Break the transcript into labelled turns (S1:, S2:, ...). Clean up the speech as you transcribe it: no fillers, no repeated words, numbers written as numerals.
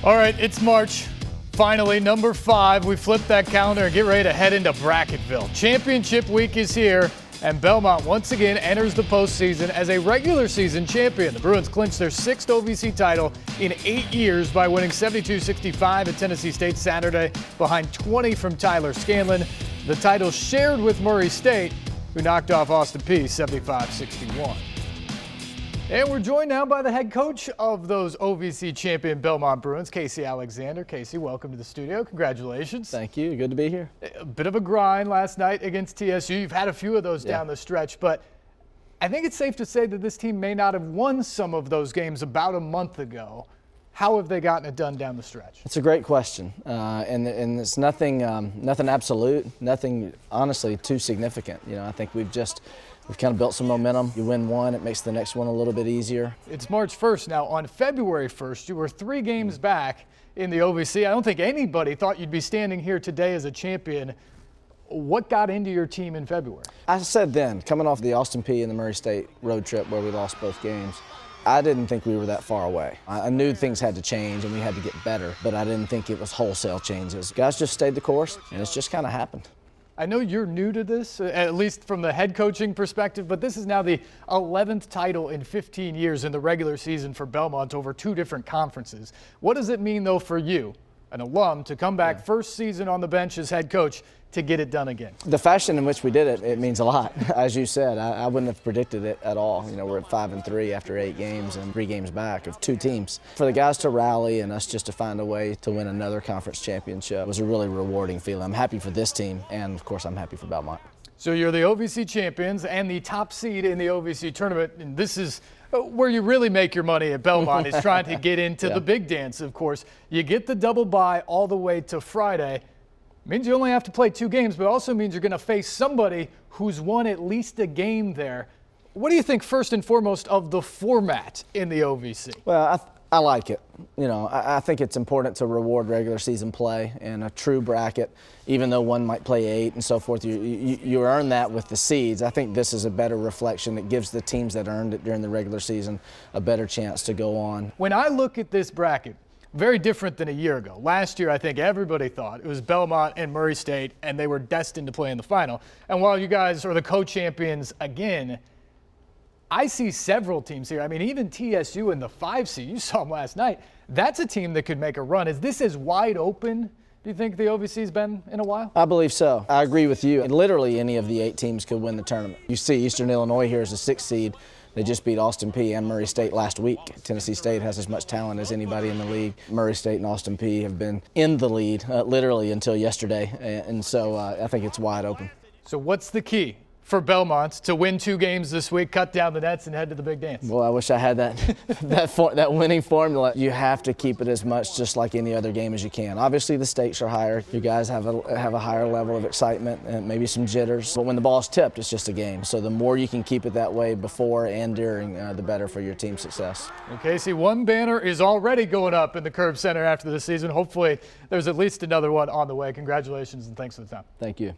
S1: All right, it's March. Finally, number 5. We flip that calendar and get ready to head into Bracketville. Championship week is here, and Belmont once again enters the postseason as a regular season champion. The Bruins clinched their 6th OVC title in 8 years by winning 72-65 at Tennessee State Saturday, behind 20 from Tyler Scanlon. The title shared with Murray State, who knocked off Austin Peay 75-61. And we're joined now by the head coach of those OVC champion Belmont Bruins, Casey Alexander. Casey, welcome to the studio. Congratulations.
S2: Thank you. Good to be here.
S1: A bit of a grind last night against TSU. You've had a few of those down the stretch, but I think it's safe to say that this team may not have won some of those games about a month ago. How have they gotten it done down the stretch?
S2: It's a great question, and it's nothing absolute, nothing honestly too significant. You know, I think we've kind of built some momentum. You win one, it makes the next one a little bit easier.
S1: It's March 1st now. On February 1st, you were 3 games back in the OVC. I don't think anybody thought you'd be standing here today as a champion. What got into your team in February?
S2: I said then, coming off the Austin Peay and the Murray State road trip where we lost both games, I didn't think we were that far away. I knew things had to change and we had to get better, but I didn't think it was wholesale changes. Guys just stayed the course, and it's just kind of happened.
S1: I know you're new to this, at least from the head coaching perspective, but this is now the 11th title in 15 years in the regular season for Belmont over 2 different conferences. What does it mean, though, for you, an alum, to come back first season on the bench as head coach to get it done again?
S2: The fashion in which we did it, it means a lot. As you said, I wouldn't have predicted it at all. You know, we're at 5-3 after 8 games and 3 games back of 2 teams. For the guys to rally and us just to find a way to win another conference championship was a really rewarding feeling. I'm happy for this team, and of course I'm happy for Belmont.
S1: So you're the OVC champions and the top seed in the OVC tournament, and this is where you really make your money at Belmont, is trying to get into the big dance, of course. You get the double bye all the way to Friday. Means you only have to play 2 games, but also means you're going to face somebody who's won at least a game there. What do you think, first and foremost, of the format in the OVC?
S2: Well, I like it. You know, I think it's important to reward regular season play and a true bracket, even though one might play 8 and so forth. You earn that with the seeds. I think this is a better reflection. It gives the teams that earned it during the regular season a better chance to go on.
S1: When I look at this bracket, very different than a year ago. Last year, I think everybody thought it was Belmont and Murray State, and they were destined to play in the final. And while you guys are the co-champions again, I see several teams here. I mean, even TSU in the 5 seed, you saw them last night. That's a team that could make a run. Is this as wide open, do you think, the OVC's been in a while?
S2: I believe so. I agree with you. Literally any of the 8 teams could win the tournament. You see Eastern Illinois here as a 6th seed. They just beat Austin Peay and Murray State last week. Tennessee State has as much talent as anybody in the league. Murray State and Austin Peay have been in the lead literally until yesterday, and so I think it's wide open.
S1: So what's the key for Belmont to win 2 games this week, cut down the nets, and head to the big dance?
S2: Well, I wish I had that winning formula. You have to keep it as much just like any other game as you can. Obviously, the stakes are higher. You guys have a higher level of excitement and maybe some jitters. But when the ball's tipped, it's just a game. So the more you can keep it that way before and during, the better for your team's success.
S1: And Casey, one banner is already going up in the Curb Center after the season. Hopefully, there's at least another one on the way. Congratulations and thanks for the time.
S2: Thank you.